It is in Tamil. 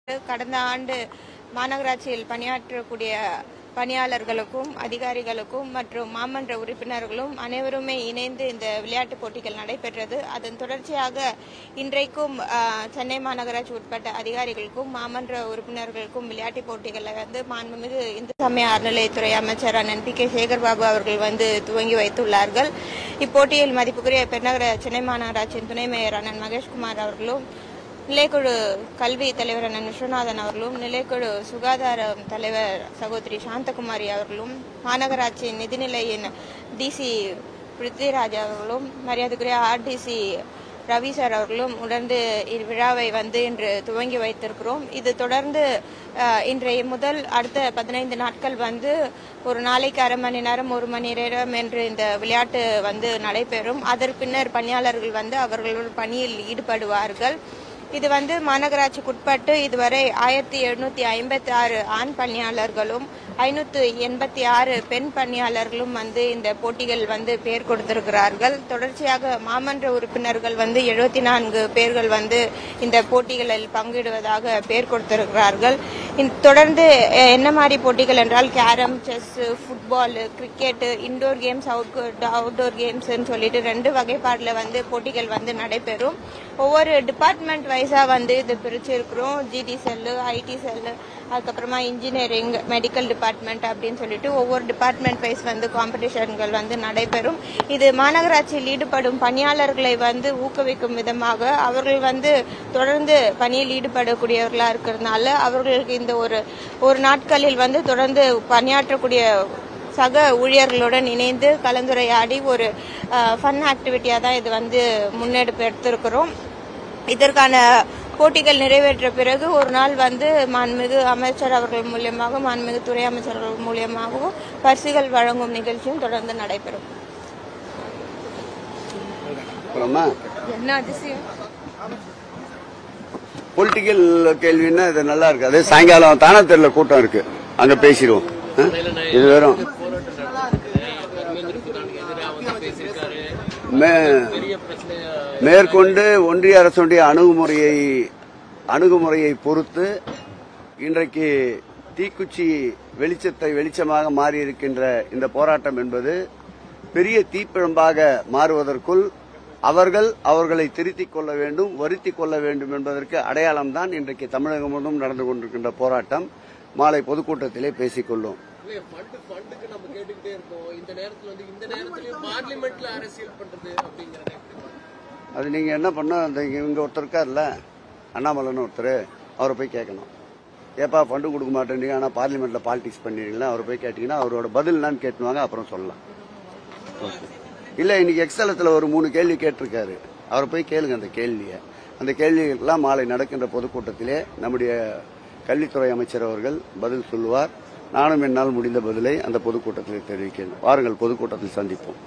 கடந்த ஆண்டு மாநகராட்சியில் பணியாற்றக்கூடிய பணியாளர்களுக்கும் அதிகாரிகளுக்கும் மற்றும் மாமன்ற உறுப்பினர்களும் அனைவருமே இணைந்து இந்த விளையாட்டுப் போட்டிகள் நடைபெற்றது. அதன் தொடர்ச்சியாக இன்றைக்கும் சென்னை மாநகராட்சி உட்பட்ட அதிகாரிகளுக்கும் மாமன்ற உறுப்பினர்களுக்கும் விளையாட்டுப் போட்டிகளை மாண்புமிகு இந்து சமய அறநிலையத்துறை அமைச்சர் அண்ணன் பி.கே. சேகர்பாபு அவர்கள் துவங்கி வைத்துள்ளார்கள். இப்போட்டியில் மதிப்புக்குரிய பெருநகர சென்னை மாநகராட்சியின் துணை மேயர் அண்ணன் மகேஷ்குமார் அவர்களும், நிலைக்குழு கல்வி தலைவர் அண்ணன் விஸ்வநாதன் அவர்களும், நிலைக்குழு சுகாதார தலைவர் சகோதரி சாந்தகுமாரி அவர்களும், மாநகராட்சி நிதிநிலையின் டிசி பிருத்விராஜ் அவர்களும், மரியாதைக்குரிய ஆர்டிசி ரவி சார் அவர்களும் உணர்ந்து இவ்விழாவை இன்று துவங்கி வைத்திருக்கிறோம். இது தொடர்ந்து இன்றைய முதல் அடுத்த 15 நாட்கள் ஒரு நாளைக்கு அரை மணி நேரம் 1 மணி நேரம் என்று இந்த விளையாட்டு நடைபெறும். அதற்கு பின்னர் பணியாளர்கள் அவர்களோட பணியில் ஈடுபடுவார்கள். இது மாநகராட்சிக்குட்பட்டு இதுவரை 1756 ஆண் பணியாளர்களும் 586 பெண் பணியாளர்களும் இந்த போட்டிகள் பெயர் கொடுத்திருக்கிறார்கள். தொடர்ச்சியாக மாமன்ற உறுப்பினர்கள் 74 பேர்கள் இந்த போட்டிகளில் பங்கிடுவதாக பெயர் கொடுத்திருக்கிறார்கள். தொடர்ந்து என்ன மாதிரி போட்டிகள் என்றால் carrom, chess, football, cricket, indoor games, outdoor games சொல்லிட்டு 2 வகைப்பாடுல போட்டிகள் நடைபெறும். ஒவ்வொரு டிபார்ட்மெண்ட் வைஸா இது பிரிச்சிருக்கிறோம். ஜிடி செல்லு, ஐடி செல்லு, அதுக்கப்புறமா இன்ஜினியரிங், மெடிக்கல் டிபார்ட்மெண்ட் அப்படின்னு சொல்லிட்டு ஒவ்வொரு டிபார்ட்மெண்ட் வைஸ் காம்படிஷன்கள் நடைபெறும். இது மாநகராட்சியில் ஈடுபடும் பணியாளர்களை ஊக்குவிக்கும் விதமாக அவர்கள் தொடர்ந்து பணியில் ஈடுபடக்கூடியவர்களா இருக்கிறதுனால அவர்களுக்கு இந்த ஒரு நாட்களில் தொடர்ந்து பணியாற்றக்கூடிய சக ஊழியர்களுடன் இணைந்து கலந்துரையாடி ஒரு ஃபன் ஆக்டிவிட்டியா தான் இது முன்னெடுப்பு எடுத்திருக்கிறோம். இதற்கான போட்டிகள் நிறைவேற்ற பிறகு ஒரு நாள் மாண்புமிகு அமைச்சர் அவர்கள் மூலியமாக, மாண்புமிகு துறை அமைச்சர்கள் மூலியமாகவும் பரிசுகள் வழங்கும் நிகழ்ச்சியும் தொடர்ந்து நடைபெறும். என்ன அதிசயம் பொலிட்டிக்கல் கேள்வின்னா இது நல்லா இருக்கு. அதே சாயங்காலம் தானத்தெருல கூட்டம் இருக்கு, அங்க பேசிடுவோம். இது வெறும் மேற்கொண்டு ஒன்றிய அரசுடைய அணுகுமுறையை பொறுத்து இன்றைக்கு தீக்குச்சி வெளிச்சத்தை வெளிச்சமாக மாறியிருக்கின்ற இந்த போராட்டம் என்பது பெரிய தீப்பிழம்பாக மாறுவதற்குள் அவர்களை திருத்திக் கொள்ள வேண்டும், வருத்திக் கொள்ள வேண்டும் என்பதற்கு அடையாளம்தான் இன்றைக்கு தமிழகம் முழுவதும் நடந்து கொண்டிருக்கின்ற போராட்டம். மாலை பொதுக்கூட்டத்திலே பேசிக்கொள்ளும். அது நீங்க என்ன பண்ண, இங்க ஒருத்தர் இருக்காருல்ல, அண்ணாமலைன்னு ஒருத்தர், அவரை போய் கேட்கணும். ஏப்பா ஃபண்டு கொடுக்க மாட்டேன்றீங்க, ஆனா பார்லிமெண்ட்ல பாலிடிக்ஸ் பண்ணிடுறீங்களா, அவரை போய் கேட்டீங்கன்னா அவரோட பதில் என்னன்னு கேட்டுவாங்க, அப்புறம் சொல்லலாம். இல்ல இன்னைக்கு எக்ஸலத்துல ஒரு 3 கேள்வி கேட்டிருக்காரு, அவரை போய் கேளுங்க. அந்த கேள்விகள்லாம் மாலை நடக்கின்ற பொதுக்கூட்டத்திலே நம்முடைய கல்வித்துறை அமைச்சர் அவர்கள் பதில் சொல்லுவார். நானும் என்னால் முடிந்த பதிலை அந்த பொதுக்கூட்டத்தில் தெரிவிக்கிறேன். வாருங்கள், பொதுக்கூட்டத்தில் சந்திப்போம்.